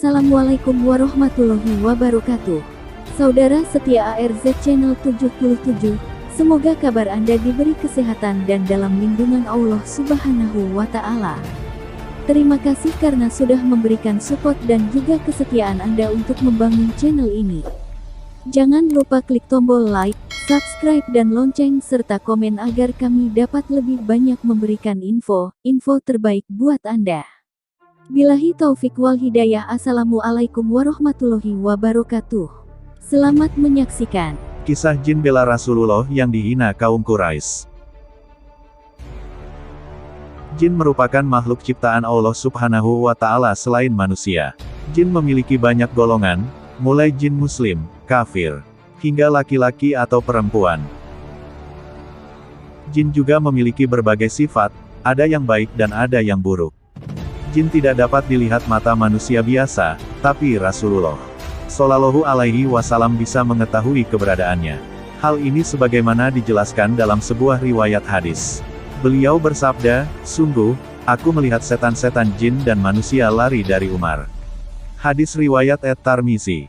Assalamualaikum warahmatullahi wabarakatuh. Saudara setia ARZ Channel 77, semoga kabar Anda diberi kesehatan dan dalam lindungan Allah Subhanahu wa Ta'ala. Terima kasih karena sudah memberikan support dan juga kesetiaan Anda untuk membangun channel ini. Jangan lupa klik tombol like, subscribe dan lonceng serta komen agar kami dapat lebih banyak memberikan info terbaik buat Anda. Billahi taufik wal hidayah. Assalamualaikum warahmatullahi wabarakatuh. Selamat menyaksikan Kisah jin bela Rasulullah yang dihina kaum Quraisy. Jin merupakan makhluk ciptaan Allah Subhanahu wa Ta'ala selain manusia. Jin memiliki banyak golongan, mulai jin muslim, kafir, hingga laki-laki atau perempuan. Jin juga memiliki berbagai sifat, ada yang baik dan ada yang buruk. Jin tidak dapat dilihat mata manusia biasa, tapi Rasulullah Shallallahu Alaihi Wasallam bisa mengetahui keberadaannya. Hal ini sebagaimana dijelaskan dalam sebuah riwayat hadis. Beliau bersabda, "Sungguh, aku melihat setan-setan jin dan manusia lari dari Umar." Hadis riwayat At-Tirmizi.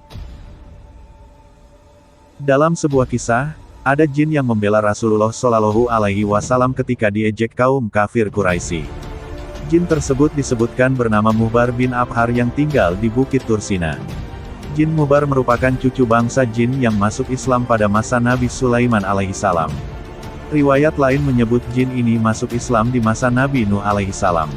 Dalam sebuah kisah, ada jin yang membela Rasulullah Shallallahu Alaihi Wasallam ketika diejek kaum kafir Quraisy. Jin tersebut disebutkan bernama Muhbar bin Abhar yang tinggal di Bukit Tursina. Jin Muhbar merupakan cucu bangsa jin yang masuk Islam pada masa Nabi Sulaiman alaihissalam. Riwayat lain menyebut jin ini masuk Islam di masa Nabi Nuh alaihissalam.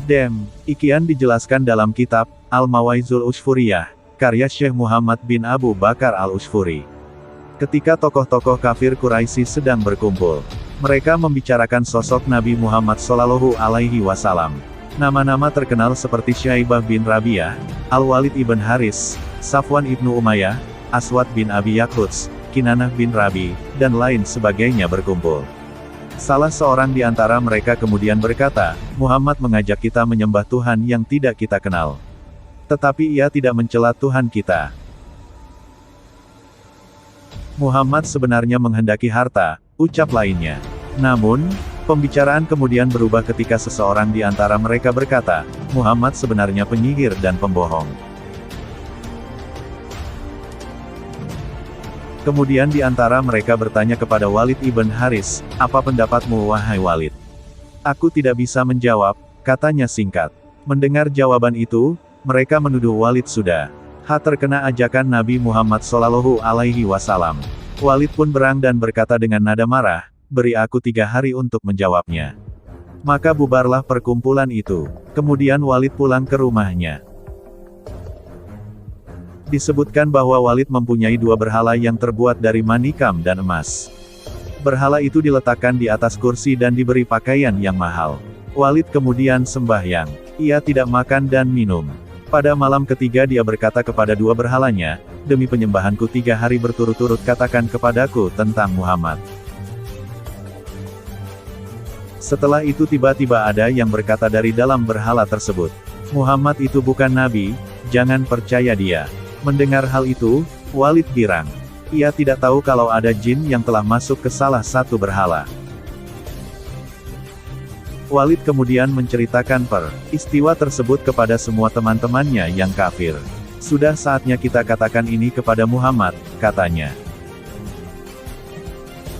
Demikian dijelaskan dalam kitab Al-Mawaizul Ushfuriyah, karya Syekh Muhammad bin Abu Bakar Al-Ushfuri. Ketika tokoh-tokoh kafir Quraisy sedang berkumpul, mereka membicarakan sosok Nabi Muhammad Shallallahu Alaihi Wasallam. Nama-nama terkenal seperti Syaibah bin Rabi'ah, Al-Walid ibn Haris, Safwan ibnu Umayyah, Aswad bin Abi Yaquts, Kinanah bin Rabi, dan lain sebagainya berkumpul. Salah seorang di antara mereka kemudian berkata, "Muhammad mengajak kita menyembah Tuhan yang tidak kita kenal. Tetapi ia tidak mencela Tuhan kita. Muhammad sebenarnya menghendaki harta," ucap lainnya. Namun, pembicaraan kemudian berubah ketika seseorang di antara mereka berkata, "Muhammad sebenarnya penyihir dan pembohong." Kemudian di antara mereka bertanya kepada Walid ibn Haris, "Apa pendapatmu wahai Walid?" "Aku tidak bisa menjawab," katanya singkat. Mendengar jawaban itu, mereka menuduh Walid sudah terkena ajakan Nabi Muhammad Shallallahu Alaihi Wasallam. Walid pun berang dan berkata dengan nada marah, "Beri aku 3 hari untuk menjawabnya." Maka bubarlah perkumpulan itu. Kemudian Walid pulang ke rumahnya. Disebutkan bahwa Walid mempunyai 2 berhala yang terbuat dari manikam dan emas. Berhala itu diletakkan di atas kursi dan diberi pakaian yang mahal. Walid kemudian sembahyang. Ia tidak makan dan minum. Pada malam ketiga dia berkata kepada 2 berhalanya, "Demi penyembahanku 3 hari berturut-turut katakan kepadaku tentang Muhammad." Setelah itu tiba-tiba ada yang berkata dari dalam berhala tersebut, "Muhammad itu bukan nabi, jangan percaya dia." Mendengar hal itu, Walid girang. Ia tidak tahu kalau ada jin yang telah masuk ke salah satu berhala. Walid kemudian menceritakan peristiwa tersebut kepada semua teman-temannya yang kafir. "Sudah saatnya kita katakan ini kepada Muhammad," katanya.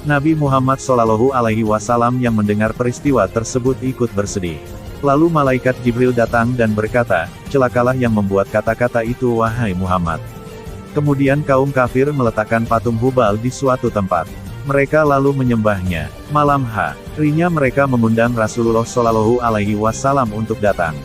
Nabi Muhammad Shallallahu Alaihi Wasallam yang mendengar peristiwa tersebut ikut bersedih. Lalu malaikat Jibril datang dan berkata, "Celakalah yang membuat kata-kata itu wahai Muhammad." Kemudian kaum kafir meletakkan patung Hubal di suatu tempat. Mereka lalu menyembahnya. Malam harinya mereka mengundang Rasulullah Shallallahu Alaihi Wasallam untuk datang.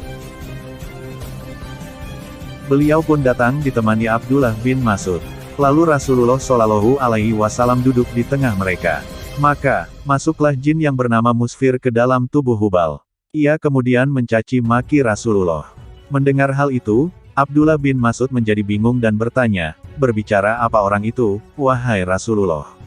Beliau pun datang ditemani Abdullah bin Mas'ud. Lalu Rasulullah Shallallahu Alaihi Wasallam duduk di tengah mereka. Maka, masuklah jin yang bernama Musfir ke dalam tubuh Hubal. Ia kemudian mencaci maki Rasulullah. Mendengar hal itu, Abdullah bin Mas'ud menjadi bingung dan bertanya, "Berbicara apa orang itu, wahai Rasulullah?"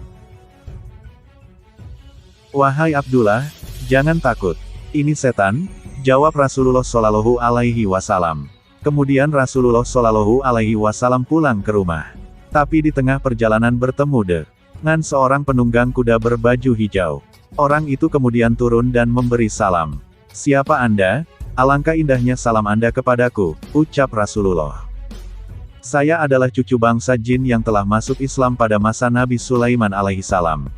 "Wahai Abdullah, jangan takut. Ini setan," jawab Rasulullah Shallallahu Alaihi Wasallam. Kemudian Rasulullah Shallallahu Alaihi Wasallam pulang ke rumah. Tapi di tengah perjalanan bertemu dengan seorang penunggang kuda berbaju hijau. Orang itu kemudian turun dan memberi salam. "Siapa Anda?" Alangkah indahnya salam Anda kepadaku, ucap Rasulullah. Saya adalah cucu bangsa jin yang telah masuk Islam pada masa Nabi Sulaiman alaihissalam.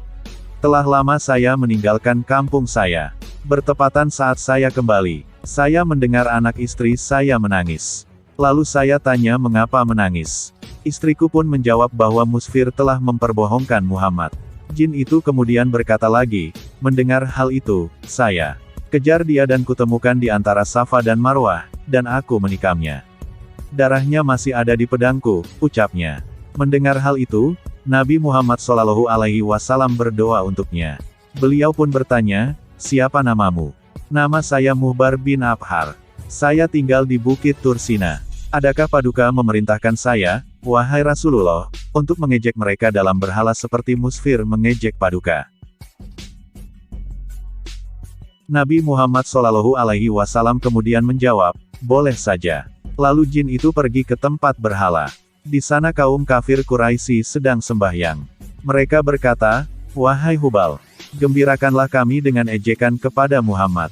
Telah lama saya meninggalkan kampung saya. Bertepatan saat saya kembali, saya mendengar anak istri saya menangis. Lalu saya tanya mengapa menangis. Istriku pun menjawab bahwa Musfir telah memperbohongkan Muhammad. Jin itu kemudian berkata lagi, mendengar hal itu, saya kejar dia dan kutemukan di antara Safa dan Marwah, dan aku menikamnya. Darahnya masih ada di pedangku, ucapnya. Mendengar hal itu, Nabi Muhammad SAW berdoa untuknya. Beliau pun bertanya, siapa namamu? Nama saya Muhbar bin Abhar. Saya tinggal di Bukit Tursina. Adakah Paduka memerintahkan saya, wahai Rasulullah, untuk mengejek mereka dalam berhala seperti Musfir mengejek Paduka? Nabi Muhammad SAW kemudian menjawab, boleh saja. Lalu jin itu pergi ke tempat berhala. Di sana kaum kafir Quraisy sedang sembahyang. Mereka berkata, wahai Hubal, gembirakanlah kami dengan ejekan kepada Muhammad.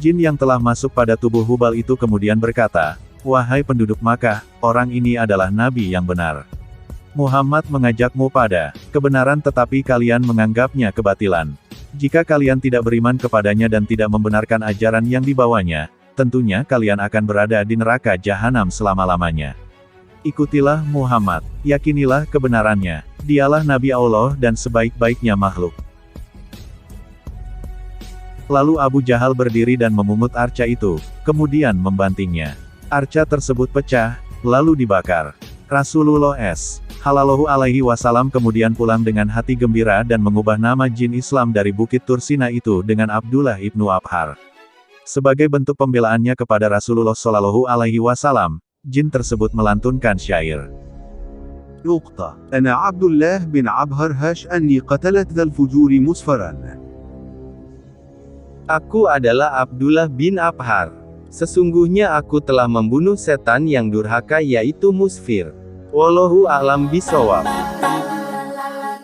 Jin yang telah masuk pada tubuh Hubal itu kemudian berkata, wahai penduduk Makkah, orang ini adalah nabi yang benar. Muhammad mengajakmu pada kebenaran tetapi kalian menganggapnya kebatilan. Jika kalian tidak beriman kepadanya dan tidak membenarkan ajaran yang dibawanya, tentunya kalian akan berada di neraka jahanam selama-lamanya. Ikutilah Muhammad, yakinilah kebenarannya, dialah Nabi Allah dan sebaik-baiknya makhluk. Lalu Abu Jahal berdiri dan memungut arca itu, kemudian membantingnya. Arca tersebut pecah, lalu dibakar. Rasulullah SAW kemudian pulang dengan hati gembira dan mengubah nama jin Islam dari Bukit Tursina itu dengan Abdullah ibnu Abhar. Sebagai bentuk pembelaannya kepada Rasulullah SAW, jin tersebut melantunkan syair. نقطة. أنا عبد الله بن عبهر هاش أني قتلت ذا الفجور مسفرا. Aku adalah Abdullah bin Abhar. Sesungguhnya aku telah membunuh setan yang durhaka yaitu Musfir. Wallahu a'lam bishawab.